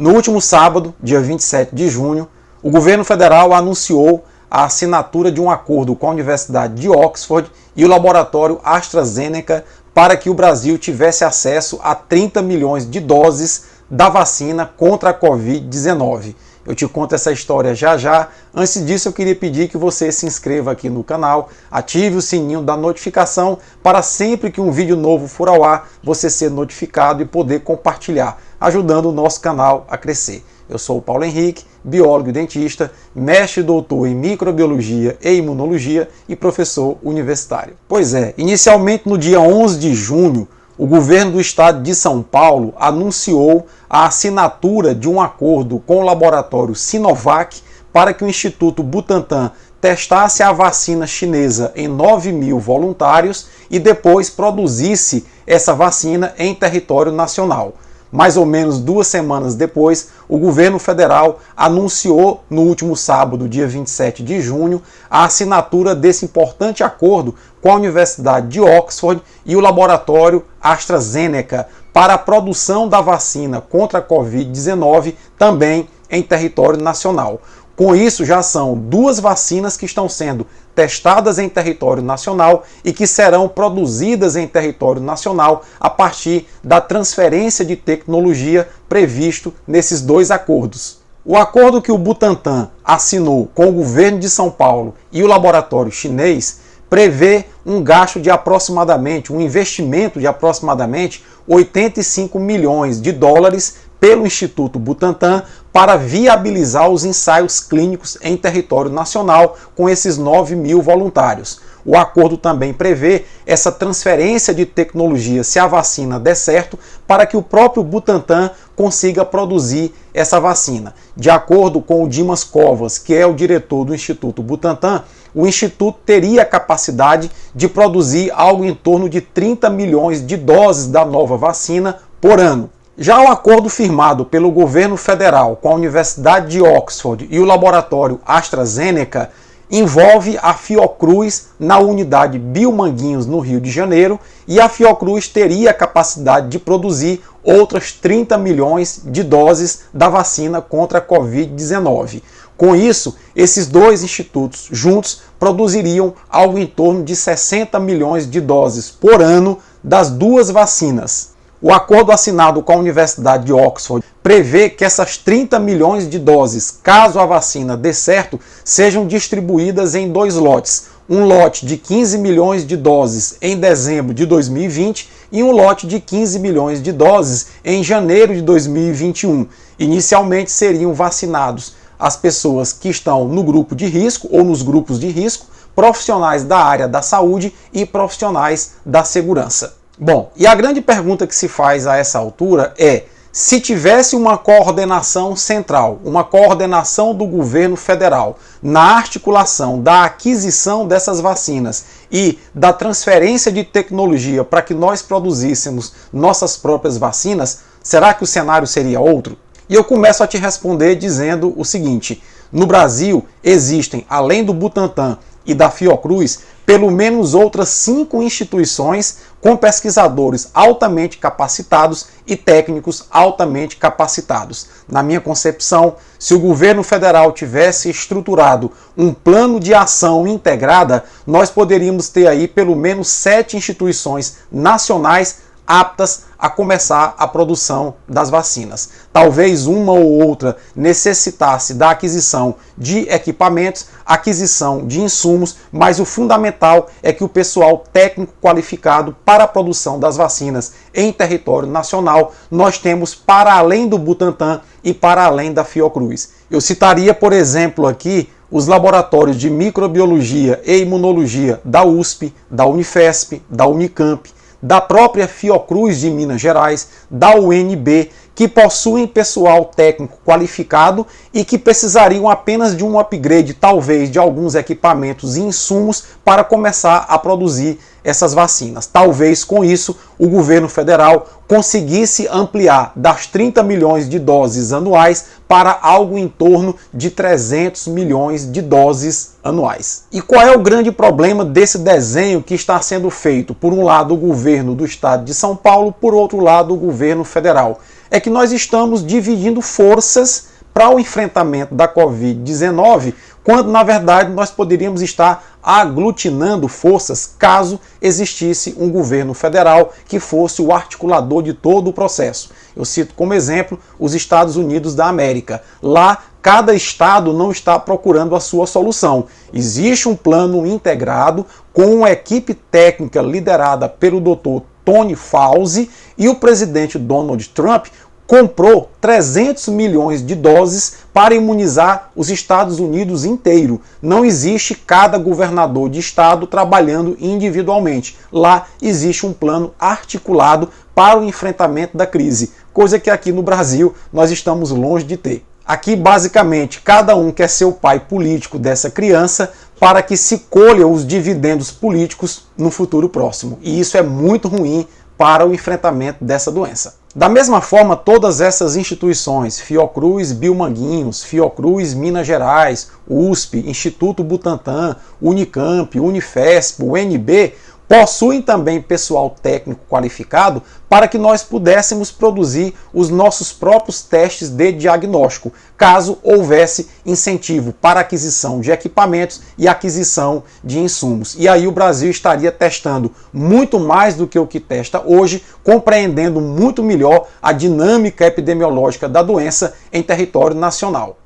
No último sábado, dia 27 de junho, o governo federal anunciou a assinatura de um acordo com a Universidade de Oxford e o laboratório AstraZeneca para que o Brasil tivesse acesso a 30 milhões de doses da vacina contra a Covid-19. Eu te conto essa história já já. Antes disso, eu queria pedir que você se inscreva aqui no canal, ative o sininho da notificação para sempre que um vídeo novo for ao ar, você ser notificado e poder compartilhar, ajudando o nosso canal a crescer. Eu sou o Paulo Henrique, biólogo e dentista, mestre e doutor em microbiologia e imunologia e professor universitário. Pois é, inicialmente no dia 11 de junho, o governo do estado de São Paulo anunciou a assinatura de um acordo com o laboratório Sinovac para que o Instituto Butantan testasse a vacina chinesa em 9 mil voluntários e depois produzisse essa vacina em território nacional. Mais ou menos 2 semanas depois, o governo federal anunciou no último sábado, dia 27 de junho, a assinatura desse importante acordo com a Universidade de Oxford e o laboratório AstraZeneca para a produção da vacina contra a Covid-19 também em território nacional. Com isso, já são 2 vacinas que estão sendo testadas em território nacional e que serão produzidas em território nacional a partir da transferência de tecnologia previsto nesses 2 acordos. O acordo que o Butantan assinou com o governo de São Paulo e o laboratório chinês prevê um gasto de aproximadamente, um investimento de aproximadamente 85 milhões de dólares pelo Instituto Butantan para viabilizar os ensaios clínicos em território nacional com esses 9 mil voluntários. O acordo também prevê essa transferência de tecnologia, se a vacina der certo, para que o próprio Butantan consiga produzir essa vacina. De acordo com o Dimas Covas, que é o diretor do Instituto Butantan, o Instituto teria a capacidade de produzir algo em torno de 30 milhões de doses da nova vacina por ano. Já o acordo firmado pelo governo federal com a Universidade de Oxford e o laboratório AstraZeneca envolve a Fiocruz na unidade Biomanguinhos, no Rio de Janeiro, e a Fiocruz teria a capacidade de produzir outras 30 milhões de doses da vacina contra a Covid-19. Com isso, esses 2 institutos juntos produziriam algo em torno de 60 milhões de doses por ano das 2 vacinas. O acordo assinado com a Universidade de Oxford prevê que essas 30 milhões de doses, caso a vacina dê certo, sejam distribuídas em 2 lotes. Um lote de 15 milhões de doses em dezembro de 2020 e um lote de 15 milhões de doses em janeiro de 2021. Inicialmente seriam vacinados as pessoas que estão no grupo de risco ou nos grupos de risco, profissionais da área da saúde e profissionais da segurança. Bom, e a grande pergunta que se faz a essa altura é: se tivesse uma coordenação central, uma coordenação do governo federal na articulação da aquisição dessas vacinas e da transferência de tecnologia para que nós produzíssemos nossas próprias vacinas, será que o cenário seria outro? E eu começo a te responder dizendo o seguinte: no Brasil existem, além do Butantan e da Fiocruz, pelo menos outras 5 instituições com pesquisadores altamente capacitados e técnicos altamente capacitados. Na minha concepção, se o governo federal tivesse estruturado um plano de ação integrada, nós poderíamos ter aí pelo menos 7 instituições nacionais aptas a começar a produção das vacinas. Talvez uma ou outra necessitasse da aquisição de equipamentos, aquisição de insumos, mas o fundamental é que o pessoal técnico qualificado para a produção das vacinas em território nacional nós temos para além do Butantan e para além da Fiocruz. Eu citaria, por exemplo, aqui os laboratórios de microbiologia e imunologia da USP, da Unifesp, da Unicamp, da própria Fiocruz de Minas Gerais, da UNB, que possuem pessoal técnico qualificado e que precisariam apenas de um upgrade, talvez, de alguns equipamentos e insumos para começar a produzir essas vacinas. Talvez com isso o governo federal conseguisse ampliar das 30 milhões de doses anuais para algo em torno de 300 milhões de doses anuais. E qual é o grande problema desse desenho que está sendo feito? Por um lado, o governo do estado de São Paulo, por outro lado, o governo federal. É que nós estamos dividindo forças para o enfrentamento da Covid-19, quando na verdade nós poderíamos estar aglutinando forças caso existisse um governo federal que fosse o articulador de todo o processo. Eu cito como exemplo os Estados Unidos da América. Lá, cada estado não está procurando a sua solução. Existe um plano integrado com uma equipe técnica liderada pelo Dr. Tony Fauci e o presidente Donald Trump comprou 300 milhões de doses para imunizar os Estados Unidos inteiro. Não existe cada governador de estado trabalhando individualmente. Lá existe um plano articulado para o enfrentamento da crise, coisa que aqui no Brasil nós estamos longe de ter. Aqui, basicamente, cada um quer ser o pai político dessa criança para que se colha os dividendos políticos no futuro próximo. E isso é muito ruim para o enfrentamento dessa doença. Da mesma forma, todas essas instituições, Fiocruz Biomanguinhos, Fiocruz Minas Gerais, USP, Instituto Butantan, Unicamp, Unifesp, UNB, possuem também pessoal técnico qualificado para que nós pudéssemos produzir os nossos próprios testes de diagnóstico, caso houvesse incentivo para aquisição de equipamentos e aquisição de insumos. E aí o Brasil estaria testando muito mais do que o que testa hoje, compreendendo muito melhor a dinâmica epidemiológica da doença em território nacional.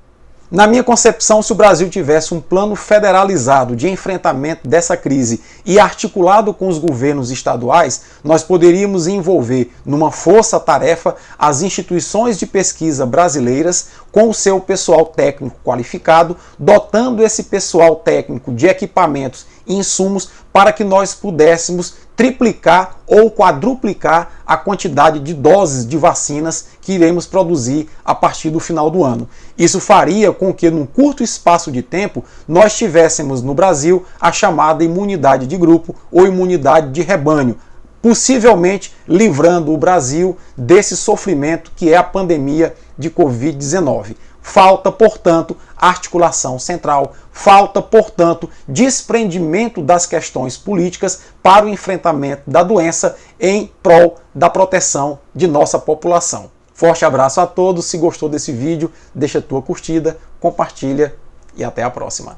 Na minha concepção, se o Brasil tivesse um plano federalizado de enfrentamento dessa crise e articulado com os governos estaduais, nós poderíamos envolver numa força-tarefa as instituições de pesquisa brasileiras com o seu pessoal técnico qualificado, dotando esse pessoal técnico de equipamentos e insumos para que nós pudéssemos triplicar ou quadruplicar a quantidade de doses de vacinas que iremos produzir a partir do final do ano. Isso faria com que, num curto espaço de tempo, nós tivéssemos no Brasil a chamada imunidade de grupo ou imunidade de rebanho, possivelmente livrando o Brasil desse sofrimento que é a pandemia de Covid-19. Falta, portanto, articulação central, falta, portanto, desprendimento das questões políticas para o enfrentamento da doença em prol da proteção de nossa população. Forte abraço a todos, se gostou desse vídeo, deixa a tua curtida, compartilha e até a próxima.